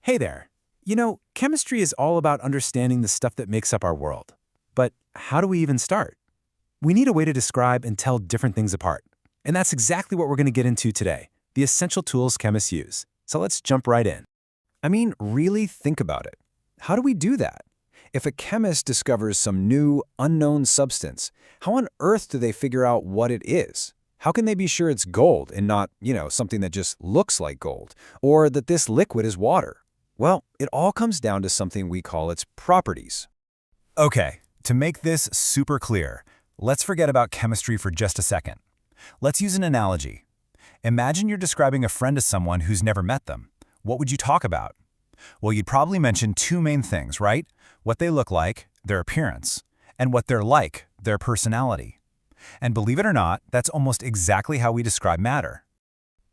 Hey there. Chemistry is all about understanding the stuff that makes up our world. But how do we even start? We need a way to describe and tell different things apart. And that's exactly what we're going to get into today, the essential tools chemists use. So let's jump right in. Really think about it. How do we do that? If a chemist discovers some new, unknown substance, how on earth do they figure out what it is? How can they be sure it's gold and not, something that just looks like gold, or that this liquid is water? Well, it all comes down to something we call its properties. Okay, to make this super clear, let's forget about chemistry for just a second. Let's use an analogy. Imagine you're describing a friend to someone who's never met them. What would you talk about? Well, you'd probably mention two main things, right? What they look like, their appearance, and what they're like, their personality. And believe it or not, that's almost exactly how we describe matter.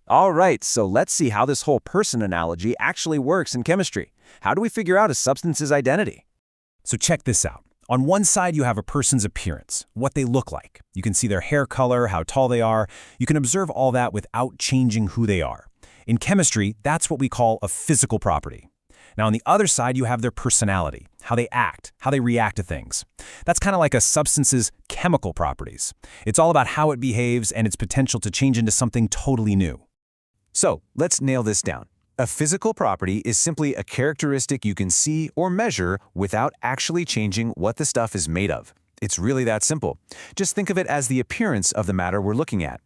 All right, so let's see how this whole person analogy actually works in chemistry. How do we figure out a substance's identity? So check this out. On one side, you have a person's appearance, what they look like. You can see their hair color, how tall they are. You can observe all that without changing who they are. In chemistry, that's what we call a physical property. Now, on the other side, you have their personality, how they act, how they react to things. That's kind of like a substance's chemical properties. It's all about how it behaves and its potential to change into something totally new. So, let's nail this down. A physical property is simply a characteristic you can see or measure without actually changing what the stuff is made of. It's really that simple. Just think of it as the appearance of the matter we're looking at.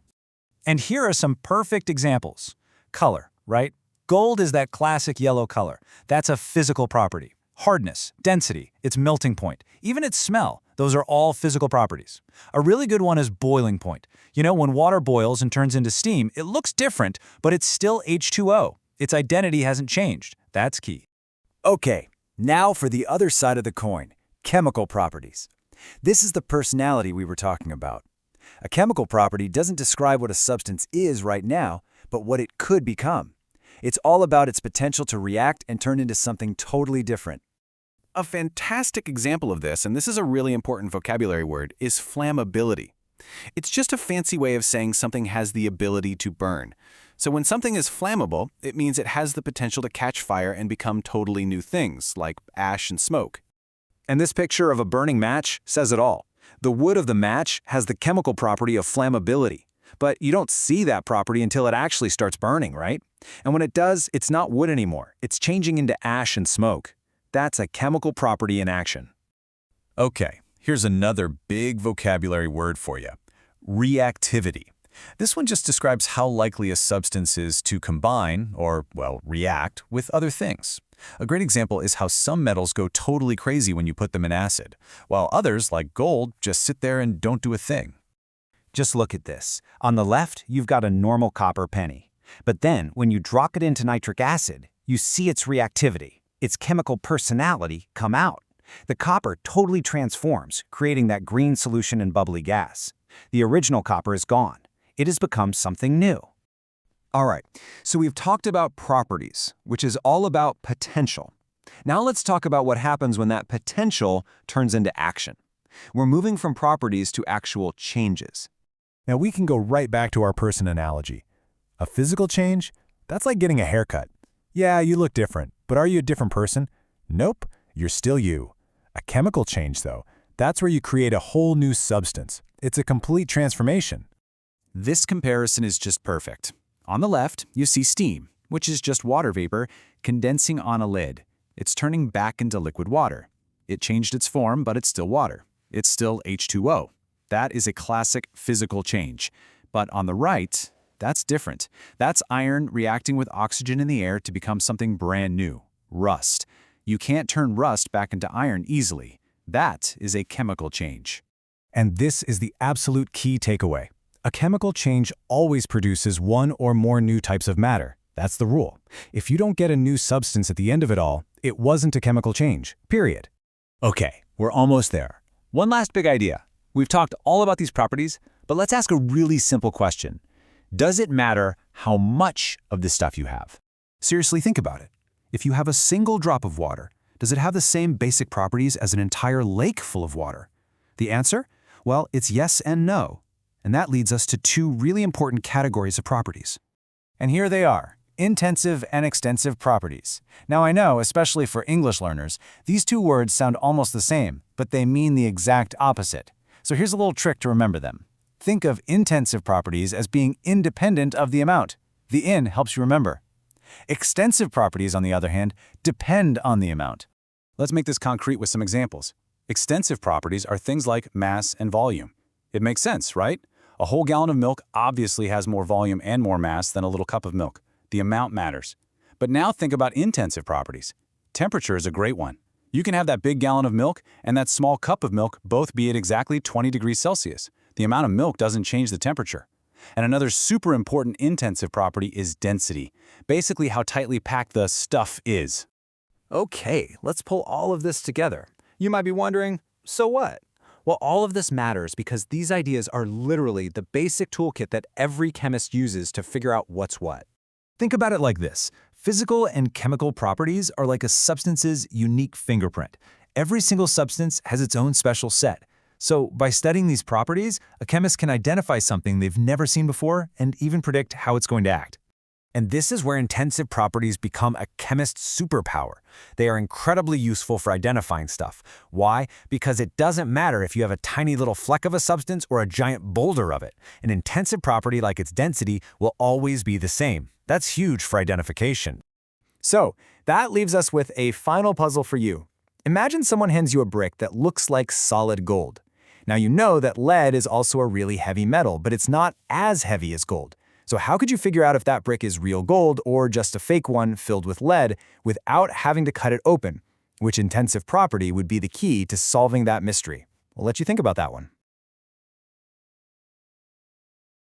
And here are some perfect examples. Color, right? Gold is that classic yellow color. That's a physical property. Hardness, density, its melting point, even its smell, those are all physical properties. A really good one is boiling point. When water boils and turns into steam, it looks different, but it's still H2O. Its identity hasn't changed. That's key. Okay, now for the other side of the coin, chemical properties. This is the personality we were talking about. A chemical property doesn't describe what a substance is right now, but what it could become. It's all about its potential to react and turn into something totally different. A fantastic example of this, and this is a really important vocabulary word, is flammability. It's just a fancy way of saying something has the ability to burn. So when something is flammable, it means it has the potential to catch fire and become totally new things, like ash and smoke. And this picture of a burning match says it all. The wood of the match has the chemical property of flammability. But you don't see that property until it actually starts burning, right? And when it does, it's not wood anymore. It's changing into ash and smoke. That's a chemical property in action. Okay, here's another big vocabulary word for you. Reactivity. This one just describes how likely a substance is to combine, or, react, with other things. A great example is how some metals go totally crazy when you put them in acid, while others, like gold, just sit there and don't do a thing. Just look at this. On the left, you've got a normal copper penny. But then, when you drop it into nitric acid, you see its reactivity, its chemical personality come out. The copper totally transforms, creating that green solution and bubbly gas. The original copper is gone. It has become something new. All right, so we've talked about properties, which is all about potential. Now let's talk about what happens when that potential turns into action. We're moving from properties to actual changes. Now we can go right back to our person analogy. A physical change? That's like getting a haircut. Yeah, you look different, but are you a different person? Nope, you're still you. A chemical change, though, that's where you create a whole new substance. It's a complete transformation. This comparison is just perfect. On the left, you see steam, which is just water vapor condensing on a lid. It's turning back into liquid water. It changed its form, but it's still water. It's still H2O. That is a classic physical change. But on the right, that's different. That's iron reacting with oxygen in the air to become something brand new, rust. You can't turn rust back into iron easily. That is a chemical change. And this is the absolute key takeaway. A chemical change always produces one or more new types of matter. That's the rule. If you don't get a new substance at the end of it all, it wasn't a chemical change, period. Okay, we're almost there. One last big idea. We've talked all about these properties, but let's ask a really simple question. Does it matter how much of this stuff you have? Seriously, think about it. If you have a single drop of water, does it have the same basic properties as an entire lake full of water? The answer? Well, it's yes and no. And that leads us to two really important categories of properties. And here they are. Intensive and extensive properties. Now I know, especially for English learners, these two words sound almost the same, but they mean the exact opposite. So here's a little trick to remember them. Think of intensive properties as being independent of the amount. The in helps you remember. Extensive properties, on the other hand, depend on the amount. Let's make this concrete with some examples. Extensive properties are things like mass and volume. It makes sense, right? A whole gallon of milk obviously has more volume and more mass than a little cup of milk. The amount matters. But now think about intensive properties. Temperature is a great one. You can have that big gallon of milk and that small cup of milk both be at exactly 20 degrees Celsius. The amount of milk doesn't change the temperature. And another super important intensive property is density, basically how tightly packed the stuff is. Okay, let's pull all of this together. You might be wondering, so what? Well, all of this matters because these ideas are literally the basic toolkit that every chemist uses to figure out what's what. Think about it like this. Physical and chemical properties are like a substance's unique fingerprint. Every single substance has its own special set. So by studying these properties, a chemist can identify something they've never seen before and even predict how it's going to act. And this is where intensive properties become a chemist's superpower. They are incredibly useful for identifying stuff. Why? Because it doesn't matter if you have a tiny little fleck of a substance or a giant boulder of it. An intensive property like its density will always be the same. That's huge for identification. So, that leaves us with a final puzzle for you. Imagine someone hands you a brick that looks like solid gold. Now you know that lead is also a really heavy metal, but it's not as heavy as gold. So how could you figure out if that brick is real gold or just a fake one filled with lead without having to cut it open? Which intensive property would be the key to solving that mystery? We'll let you think about that one.